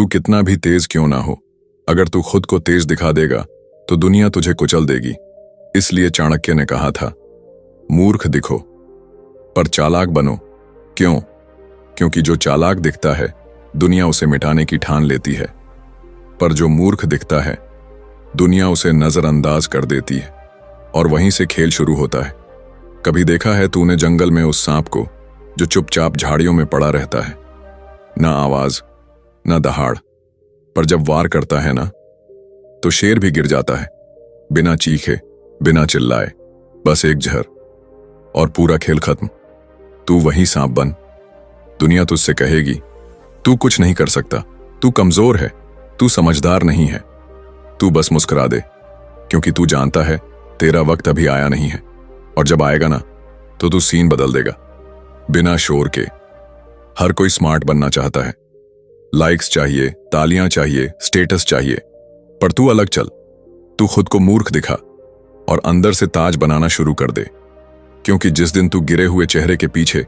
तू कितना भी तेज क्यों ना हो, अगर तू खुद को तेज दिखा देगा तो दुनिया तुझे कुचल देगी। इसलिए चाणक्य ने कहा था, मूर्ख दिखो पर चालाक बनो। क्यों? क्योंकि जो चालाक दिखता है दुनिया उसे मिटाने की ठान लेती है, पर जो मूर्ख दिखता है दुनिया उसे नजरअंदाज कर देती है और वहीं से खेल शुरू होता है। कभी देखा है तूने जंगल में उस सांप को जो चुपचाप झाड़ियों में पड़ा रहता है, ना आवाज ना दहाड़, पर जब वार करता है ना तो शेर भी गिर जाता है, बिना चीखे बिना चिल्लाए, बस एक झर और पूरा खेल खत्म। तू वही सांप बन। दुनिया तुझसे कहेगी तू कुछ नहीं कर सकता, तू कमजोर है, तू समझदार नहीं है। तू बस मुस्कुरा दे, क्योंकि तू जानता है तेरा वक्त अभी आया नहीं है, और जब आएगा ना तो तू सीन बदल देगा बिना शोर के। हर कोई स्मार्ट बनना चाहता है, लाइक्स चाहिए, तालियां चाहिए, स्टेटस चाहिए, पर तू अलग चल। तू खुद को मूर्ख दिखा और अंदर से ताज बनाना शुरू कर दे, क्योंकि जिस दिन तू गिरे हुए चेहरे के पीछे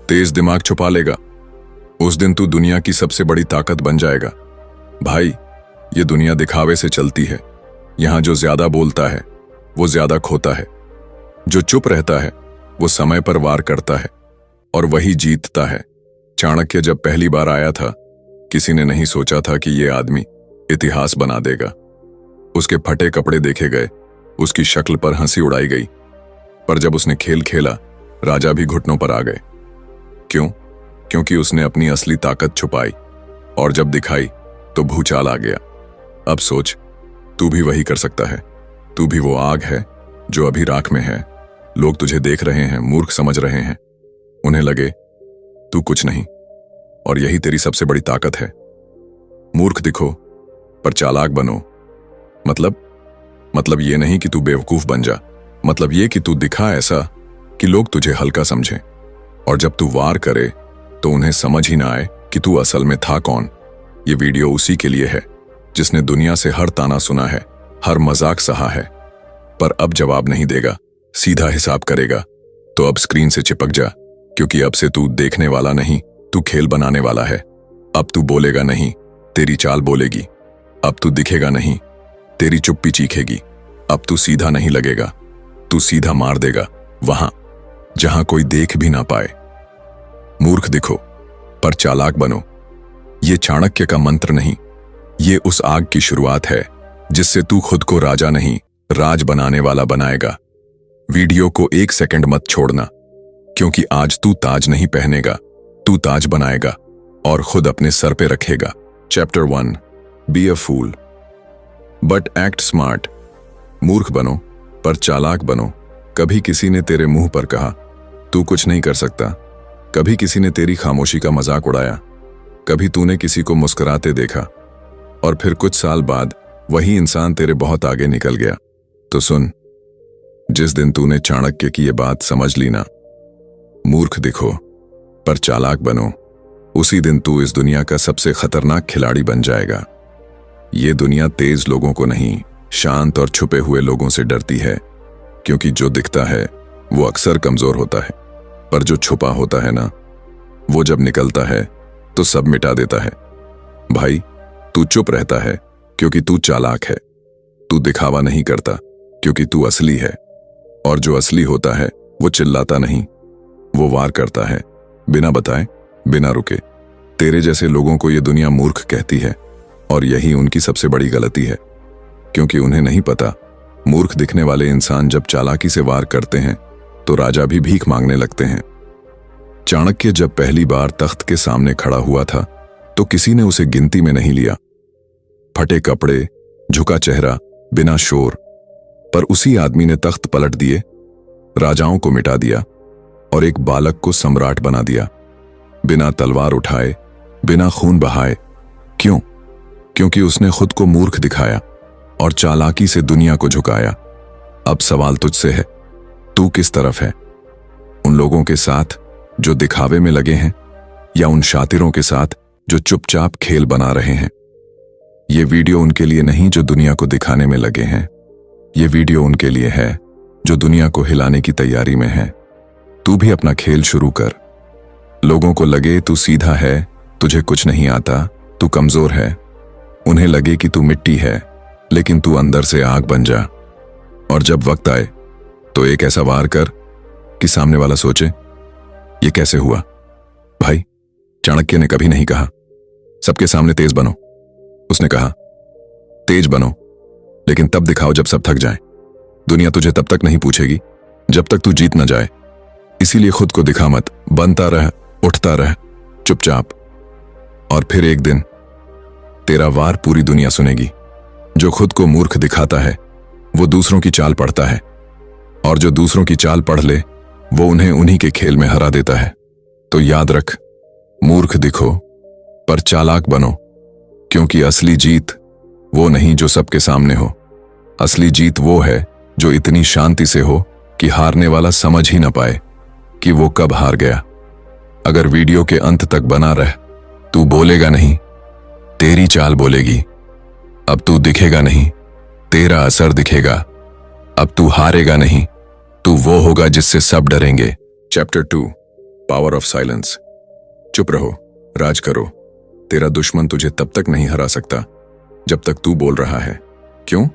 तेज दिमाग छुपा लेगा उस दिन तू दुनिया की सबसे बड़ी ताकत बन जाएगा। भाई, ये दुनिया दिखावे से चलती है। यहां जो ज्यादा बोलता है वो ज्यादा खोता है, जो चुप रहता है वो समय पर वार करता है और वही जीतता है। चाणक्य जब पहली बार आया था किसी ने नहीं सोचा था कि ये आदमी इतिहास बना देगा। उसके फटे कपड़े देखे गए, उसकी शक्ल पर हंसी उड़ाई गई, पर जब उसने खेल खेला राजा भी घुटनों पर आ गए। क्यों? क्योंकि उसने अपनी असली ताकत छुपाई और जब दिखाई तो भूचाल आ गया। अब सोच, तू भी वही कर सकता है। तू भी वो आग है जो अभी राख में है। लोग तुझे देख रहे हैं, मूर्ख समझ रहे हैं, उन्हें लगे तू कुछ नहीं, और यही तेरी सबसे बड़ी ताकत है। मूर्ख दिखो पर चालाक बनो। मतलब ये नहीं कि तू बेवकूफ बन जा, मतलब ये कि तू दिखा ऐसा कि लोग तुझे हल्का समझें, और जब तू वार करे तो उन्हें समझ ही ना आए कि तू असल में था कौन। ये वीडियो उसी के लिए है जिसने दुनिया से हर ताना सुना है, हर मजाक सहा है, पर अब जवाब नहीं देगा, सीधा हिसाब करेगा। तो अब स्क्रीन से चिपक जा, क्योंकि अब से तू देखने वाला नहीं, तू खेल बनाने वाला है। अब तू बोलेगा नहीं, तेरी चाल बोलेगी। अब तू दिखेगा नहीं, तेरी चुप्पी चीखेगी। अब तू सीधा नहीं लगेगा, तू सीधा मार देगा वहां जहां कोई देख भी ना पाए। मूर्ख दिखो पर चालाक बनो। ये चाणक्य का मंत्र नहीं, ये उस आग की शुरुआत है जिससे तू खुद को राजा नहीं राज बनाने वाला बनाएगा। वीडियो को 1 सेकंड मत छोड़ना, क्योंकि आज तू ताज नहीं पहनेगा, तू ताज बनाएगा और खुद अपने सर पे रखेगा। Chapter 1, be a fool but act smart. मूर्ख बनो पर चालाक बनो। कभी किसी ने तेरे मुंह पर कहा तू कुछ नहीं कर सकता, कभी किसी ने तेरी खामोशी का मजाक उड़ाया, कभी तूने किसी को मुस्कुराते देखा, और फिर कुछ साल बाद वही इंसान तेरे बहुत आगे निकल गया। तो सुन, जिस दिन तूने चाणक्य की ये बात समझ ली ना, मूर्ख दिखो पर चालाक बनो, उसी दिन तू इस दुनिया का सबसे खतरनाक खिलाड़ी बन जाएगा। ये दुनिया तेज लोगों को नहीं, शांत और छुपे हुए लोगों से डरती है, क्योंकि जो दिखता है वो अक्सर कमजोर होता है, पर जो छुपा होता है ना, वो जब निकलता है तो सब मिटा देता है। भाई, तू चुप रहता है क्योंकि तू चालाक है। तू दिखावा नहीं करता क्योंकि तू असली है, और जो असली होता है वो चिल्लाता नहीं, वो वार करता है, बिना बताए, बिना रुके। तेरे जैसे लोगों को ये दुनिया मूर्ख कहती है, और यही उनकी सबसे बड़ी गलती है, क्योंकि उन्हें नहीं पता मूर्ख दिखने वाले इंसान जब चालाकी से वार करते हैं तो राजा भी भीख मांगने लगते हैं। चाणक्य जब पहली बार तख्त के सामने खड़ा हुआ था तो किसी ने उसे गिनती में नहीं लिया। फटे कपड़े, झुका चेहरा, बिना शोर, पर उसी आदमी ने तख्त पलट दिए, राजाओं को मिटा दिया और एक बालक को सम्राट बना दिया, बिना तलवार उठाए, बिना खून बहाए। क्यों? क्योंकि उसने खुद को मूर्ख दिखाया और चालाकी से दुनिया को झुकाया। अब सवाल तुझसे है, तू किस तरफ है? उन लोगों के साथ जो दिखावे में लगे हैं, या उन शातिरों के साथ जो चुपचाप खेल बना रहे हैं? ये वीडियो उनके लिए नहीं जो दुनिया को दिखाने में लगे हैं, ये वीडियो उनके लिए है जो दुनिया को हिलाने की तैयारी में है। तू भी अपना खेल शुरू कर। लोगों को लगे तू सीधा है, तुझे कुछ नहीं आता, तू कमजोर है, उन्हें लगे कि तू मिट्टी है, लेकिन तू अंदर से आग बन जा। और जब वक्त आए तो एक ऐसा वार कर कि सामने वाला सोचे ये कैसे हुआ। भाई, चाणक्य ने कभी नहीं कहा सबके सामने तेज बनो। उसने कहा तेज बनो, लेकिन तब दिखाओ जब सब थक जाए। दुनिया तुझे तब तक नहीं पूछेगी जब तक तू जीत न जाए। इसीलिए खुद को दिखा मत, बनता रह, उठता रह चुपचाप। और फिर एक दिन तेरा वार पूरी दुनिया सुनेगी। जो खुद को मूर्ख दिखाता है वो दूसरों की चाल पढ़ता है, और जो दूसरों की चाल पढ़ ले वो उन्हें उन्हीं के खेल में हरा देता है। तो याद रख, मूर्ख दिखो पर चालाक बनो, क्योंकि असली जीत वो नहीं जो सबके सामने हो। असली जीत वो है जो इतनी शांति से हो कि हारने वाला समझ ही ना पाए कि वो कब हार गया। अगर वीडियो के अंत तक बना रह, तू बोलेगा नहीं, तेरी चाल बोलेगी। अब तू दिखेगा नहीं, तेरा असर दिखेगा। अब तू हारेगा नहीं, तू वो होगा जिससे सब डरेंगे। Chapter 2, power of silence. चुप रहो, राज करो। तेरा दुश्मन तुझे तब तक नहीं हरा सकता जब तक तू बोल रहा है। क्यों?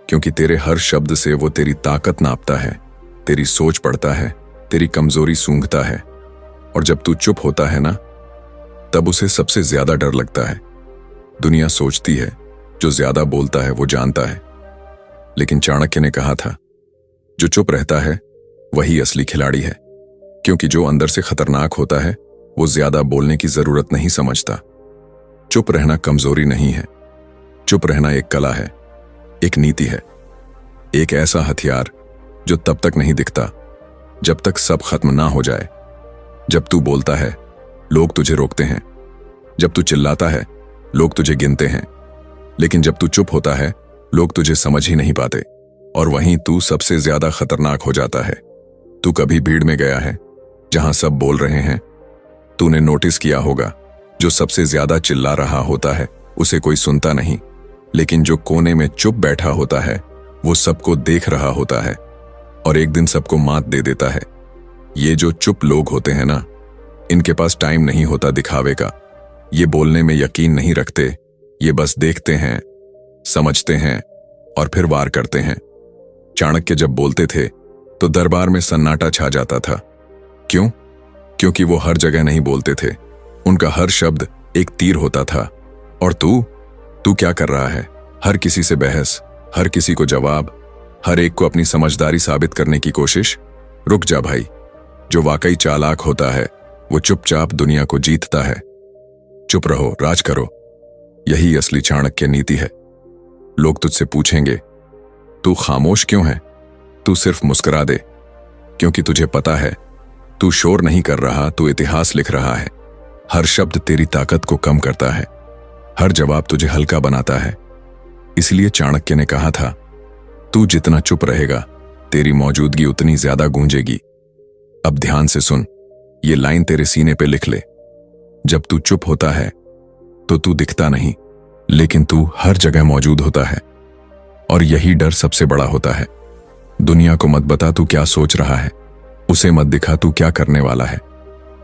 क्योंकि तेरे हर शब्द से वो तेरी ताकत नापता है, तेरी सोच पढ़ता है, तेरी कमजोरी सूंघता है। और जब तू चुप होता है ना, तब उसे सबसे ज्यादा डर लगता है। दुनिया सोचती है जो ज्यादा बोलता है वो जानता है, लेकिन चाणक्य ने कहा था जो चुप रहता है वही असली खिलाड़ी है। क्योंकि जो अंदर से खतरनाक होता है वो ज्यादा बोलने की जरूरत नहीं समझता। चुप रहना कमजोरी नहीं है, चुप रहना एक कला है, एक नीति है, एक ऐसा हथियार जो तब तक नहीं दिखता जब तक सब खत्म ना हो जाए। जब तू बोलता है लोग तुझे रोकते हैं, जब तू चिल्लाता है लोग तुझे गिनते हैं, लेकिन जब तू चुप होता है लोग तुझे समझ ही नहीं पाते। और वहीं तू सबसे ज्यादा खतरनाक हो जाता है। तू कभी भीड़ में गया है जहां सब बोल रहे हैं? तूने नोटिस किया होगा जो सबसे ज्यादा चिल्ला रहा होता है उसे कोई सुनता नहीं, लेकिन जो कोने में चुप बैठा होता है वो सबको देख रहा होता है और एक दिन सबको मात दे देता है। ये जो चुप लोग होते हैं ना, इनके पास टाइम नहीं होता दिखावे का। ये बोलने में यकीन नहीं रखते, ये बस देखते हैं, समझते हैं और फिर वार करते हैं। चाणक्य जब बोलते थे तो दरबार में सन्नाटा छा जाता था। क्यों? क्योंकि वो हर जगह नहीं बोलते थे, उनका हर शब्द एक तीर होता था। और तू क्या कर रहा है? हर किसी से बहस, हर किसी को जवाब, हर एक को अपनी समझदारी साबित करने की कोशिश। रुक जा भाई, जो वाकई चालाक होता है वो चुपचाप दुनिया को जीतता है। चुप रहो, राज करो, यही असली चाणक्य नीति है। लोग तुझसे पूछेंगे तू खामोश क्यों है? तू सिर्फ मुस्कुरा दे, क्योंकि तुझे पता है तू शोर नहीं कर रहा, तू इतिहास लिख रहा है। हर शब्द तेरी ताकत को कम करता है, हर जवाब तुझे हल्का बनाता है। इसलिए चाणक्य ने कहा था तू जितना चुप रहेगा तेरी मौजूदगी उतनी ज्यादा गूंजेगी। अब ध्यान से सुन, ये लाइन तेरे सीने पे लिख ले। जब तू चुप होता है तो तू दिखता नहीं, लेकिन तू हर जगह मौजूद होता है। और यही डर सबसे बड़ा होता है। दुनिया को मत बता तू क्या सोच रहा है, उसे मत दिखा तू क्या करने वाला है।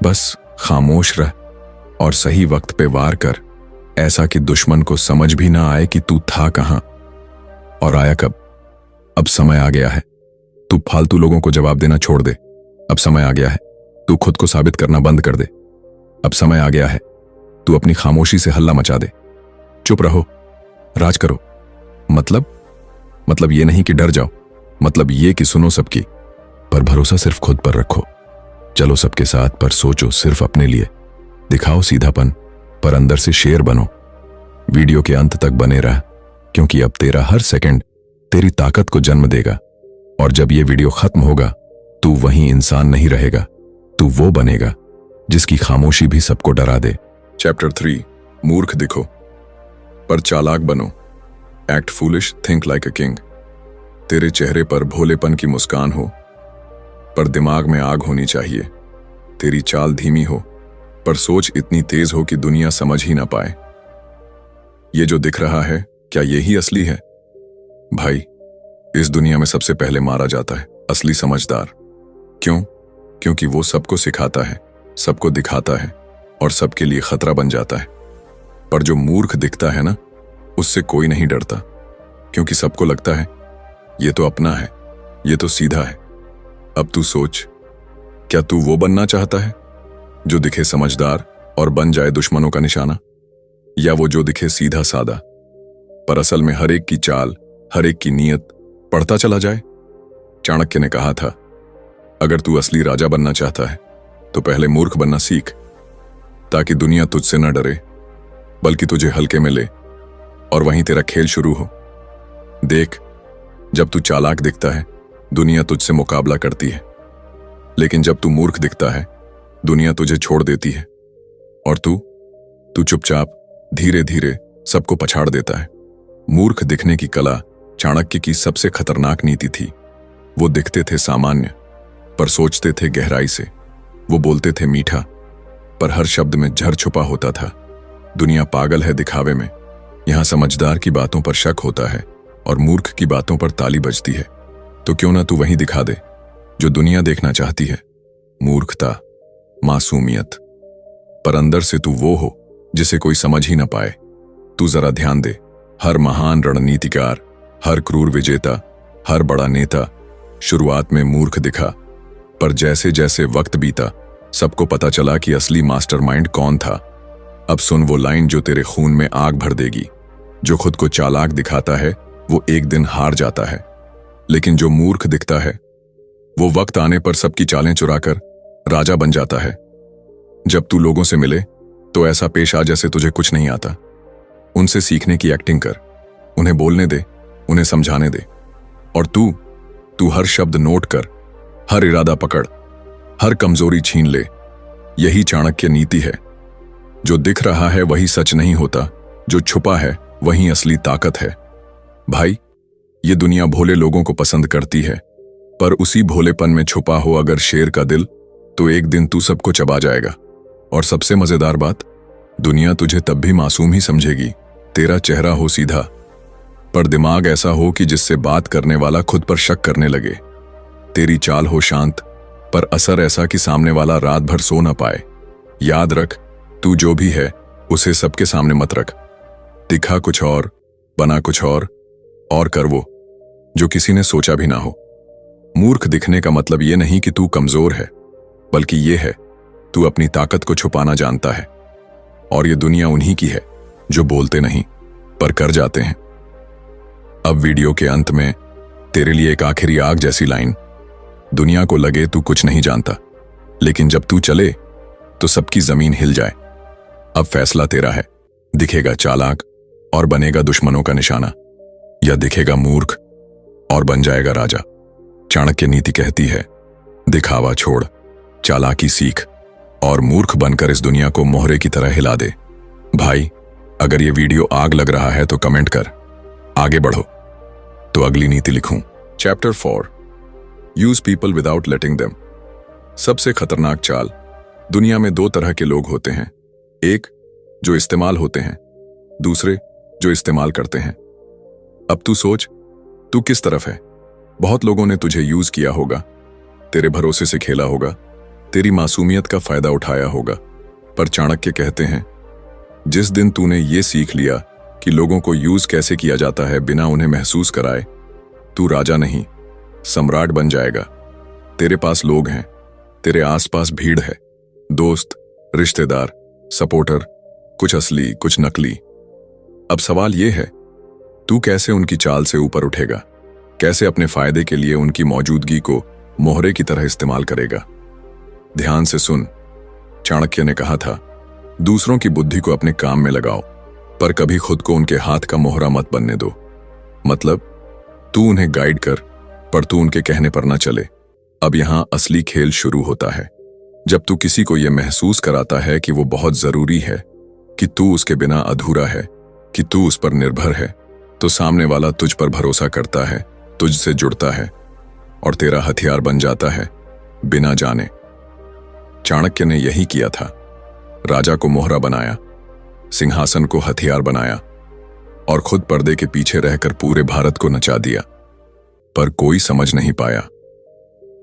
बस खामोश रह और सही वक्त पे वार कर, ऐसा कि दुश्मन को समझ भी ना आए कि तू था कहां और आया कब। अब समय आ गया है, तू फालतू लोगों को जवाब देना छोड़ दे। अब समय आ गया है, तू खुद को साबित करना बंद कर दे। अब समय आ गया है, तू अपनी खामोशी से हल्ला मचा दे। चुप रहो, राज करो। मतलब ये नहीं कि डर जाओ, मतलब ये कि सुनो सबकी, पर भरोसा सिर्फ खुद पर रखो। चलो सबके साथ, पर सोचो सिर्फ अपने लिए। दिखाओ सीधापन, पर अंदर से शेर बनो। वीडियो के अंत तक बने रह, क्योंकि अब तेरा हर सेकंड तेरी ताकत को जन्म देगा। और जब ये वीडियो खत्म होगा तू वही इंसान नहीं रहेगा, तू वो बनेगा जिसकी खामोशी भी सबको डरा दे। चैप्टर 3, मूर्ख दिखो पर चालाक बनो। Act foolish, think like a king. तेरे चेहरे पर भोलेपन की मुस्कान हो, पर दिमाग में आग होनी चाहिए। तेरी चाल धीमी हो, पर सोच इतनी तेज हो कि दुनिया समझ ही ना पाए। ये जो दिख रहा है, क्या यही असली है? भाई, इस दुनिया में सबसे पहले मारा जाता है असली समझदार। क्यों? क्योंकि वो सबको सिखाता है, सबको दिखाता है और सबके लिए खतरा बन जाता है। पर जो मूर्ख दिखता है ना, उससे कोई नहीं डरता, क्योंकि सबको लगता है ये तो अपना है, ये तो सीधा है। अब तू सोच, क्या तू वो बनना चाहता है जो दिखे समझदार और बन जाए दुश्मनों का निशाना, या वो जो दिखे सीधा सादा पर असल में हर एक की चाल, हर एक की नीयत पढ़ता चला जाए? चाणक्य ने कहा था, अगर तू असली राजा बनना चाहता है तो पहले मूर्ख बनना सीख, ताकि दुनिया तुझसे न डरे बल्कि तुझे हल्के में ले, और वहीं तेरा खेल शुरू हो। देख, जब तू चालाक दिखता है दुनिया तुझसे मुकाबला करती है, लेकिन जब तू मूर्ख दिखता है दुनिया तुझे छोड़ देती है, और तू चुपचाप धीरे धीरे सबको पछाड़ देता है। मूर्ख दिखने की कला चाणक्य की सबसे खतरनाक नीति थी। वो दिखते थे सामान्य पर सोचते थे गहराई से, वो बोलते थे मीठा पर हर शब्द में जहर छुपा होता था। दुनिया पागल है दिखावे में, यहां समझदार की बातों पर शक होता है और मूर्ख की बातों पर ताली बजती है। तो क्यों ना तू वही दिखा दे जो दुनिया देखना चाहती है, मूर्खता, मासूमियत, पर अंदर से तू वो हो जिसे कोई समझ ही ना पाए। तू जरा ध्यान दे, हर महान रणनीतिकार, हर क्रूर विजेता, हर बड़ा नेता शुरुआत में मूर्ख दिखा, पर जैसे जैसे वक्त बीता सबको पता चला कि असली मास्टरमाइंड कौन था। अब सुन वो लाइन जो तेरे खून में आग भर देगी। जो खुद को चालाक दिखाता है वो एक दिन हार जाता है, लेकिन जो मूर्ख दिखता है वो वक्त आने पर सबकी चालें चुराकर राजा बन जाता है। जब तू लोगों से मिले तो ऐसा पेश आ जैसे तुझे कुछ नहीं आता। उनसे सीखने की एक्टिंग कर, उन्हें बोलने दे, उन्हें समझाने दे, और तू हर शब्द नोट कर, हर इरादा पकड़, हर कमजोरी छीन ले। यही चाणक्य नीति है। जो दिख रहा है वही सच नहीं होता, जो छुपा है वही असली ताकत है। भाई, ये दुनिया भोले लोगों को पसंद करती है, पर उसी भोलेपन में छुपा हो अगर शेर का दिल, तो एक दिन तू सबको चबा जाएगा। और सबसे मजेदार बात, दुनिया तुझे तब भी मासूम ही समझेगी, तेरा चेहरा हो सीधा पर दिमाग ऐसा हो कि जिससे बात करने वाला खुद पर शक करने लगे। तेरी चाल हो शांत पर असर ऐसा कि सामने वाला रात भर सो ना पाए। याद रख, तू जो भी है उसे सबके सामने मत रख। दिखा कुछ और, बना कुछ और कर वो जो किसी ने सोचा भी ना हो। मूर्ख दिखने का मतलब ये नहीं कि तू कमजोर है, बल्कि ये है तू अपनी ताकत को छुपाना जानता है। और ये दुनिया उन्हीं की है जो बोलते नहीं पर कर जाते हैं। अब वीडियो के अंत में तेरे लिए एक आखिरी आग जैसी लाइन। दुनिया को लगे तू कुछ नहीं जानता, लेकिन जब तू चले तो सबकी जमीन हिल जाए। अब फैसला तेरा है, दिखेगा चालाक और बनेगा दुश्मनों का निशाना, या दिखेगा मूर्ख और बन जाएगा राजा। चाणक्य नीति कहती है, दिखावा छोड़, चालाकी सीख और मूर्ख बनकर इस दुनिया को मोहरे की तरह हिला दे। भाई, अगर ये वीडियो आग लग रहा है तो कमेंट कर, आगे बढ़ो तो अगली नीति लिखूं। Chapter 4, use people without letting them. सबसे खतरनाक चाल। दुनिया में दो तरह के लोग होते हैं, एक जो इस्तेमाल होते हैं, दूसरे जो इस्तेमाल करते हैं। अब तू सोच, तू किस तरफ है? बहुत लोगों ने तुझे यूज किया होगा, तेरे भरोसे से खेला होगा, तेरी मासूमियत का फायदा उठाया होगा। पर चाणक्य कहते हैं, जिस दिन तूने ये सीख लिया कि लोगों को यूज कैसे किया जाता है बिना उन्हें महसूस कराए, तू राजा नहीं सम्राट बन जाएगा। तेरे पास लोग हैं, तेरे आसपास भीड़ है, दोस्त, रिश्तेदार, सपोर्टर, कुछ असली कुछ नकली। अब सवाल यह है, तू कैसे उनकी चाल से ऊपर उठेगा? कैसे अपने फायदे के लिए उनकी मौजूदगी को मोहरे की तरह इस्तेमाल करेगा? ध्यान से सुन, चाणक्य ने कहा था, दूसरों की बुद्धि को अपने काम में लगाओ, पर कभी खुद को उनके हाथ का मोहरा मत बनने दो। मतलब तू उन्हें गाइड कर, पर तू उनके कहने पर न चले। अब यहां असली खेल शुरू होता है। जब तू किसी को यह महसूस कराता है कि वो बहुत जरूरी है, कि तू उसके बिना अधूरा है, कि तू उस पर निर्भर है, तो सामने वाला तुझ पर भरोसा करता है, तुझसे जुड़ता है और तेरा हथियार बन जाता है बिना जाने। चाणक्य ने यही किया था। राजा को मोहरा बनाया, सिंहासन को हथियार बनाया और खुद पर्दे के पीछे रहकर पूरे भारत को नचा दिया। पर कोई समझ नहीं पाया,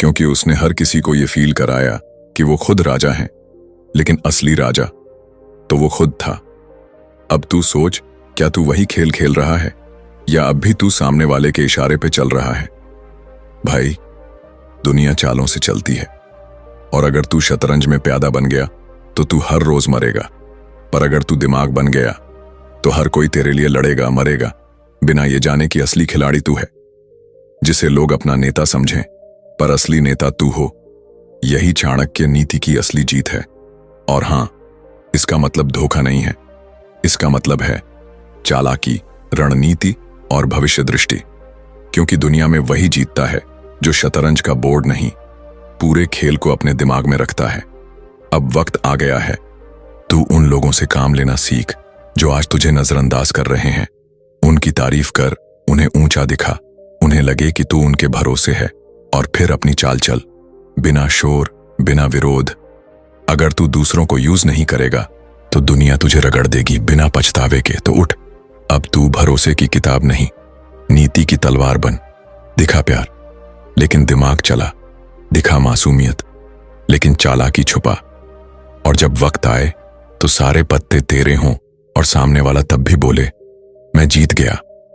क्योंकि उसने हर किसी को यह फील कराया कि वो खुद राजा हैं, लेकिन असली राजा तो वो खुद था। अब तू सोच, क्या तू वही खेल खेल रहा है या अब भी तू सामने वाले के इशारे पे चल रहा है? भाई, दुनिया चालों से चलती है और अगर तू शतरंज में प्यादा बन गया तो तू हर रोज मरेगा, पर अगर तू दिमाग बन गया तो हर कोई तेरे लिए लड़ेगा मरेगा बिना ये जाने कि असली खिलाड़ी तू है, जिसे लोग अपना नेता समझें पर असली नेता तू हो। यही चाणक्य नीति की असली जीत है। और हां, इसका मतलब धोखा नहीं है, इसका मतलब है चालाकी, रणनीति और भविष्य दृष्टि। क्योंकि दुनिया में वही जीतता है जो शतरंज का बोर्ड नहीं, पूरे खेल को अपने दिमाग में रखता है। अब वक्त आ गया है, तू उन लोगों से काम लेना सीख जो आज तुझे नजरअंदाज कर रहे हैं। उनकी तारीफ कर, उन्हें ऊंचा दिखा, उन्हें लगे कि तू उनके भरोसे है और फिर अपनी चाल चल, बिना शोर, बिना विरोध। अगर तू दूसरों को यूज नहीं करेगा तो दुनिया तुझे रगड़ देगी बिना पछतावे के। तो उठ, अब तू भरोसे की किताब नहीं, नीति की तलवार बन। दिखा प्यार लेकिन दिमाग चला, दिखा मासूमियत लेकिन चालाकी छुपा। और जब वक्त आए तो सारे पत्ते तेरे हों और सामने वाला तब भी बोले, मैं जीत गया।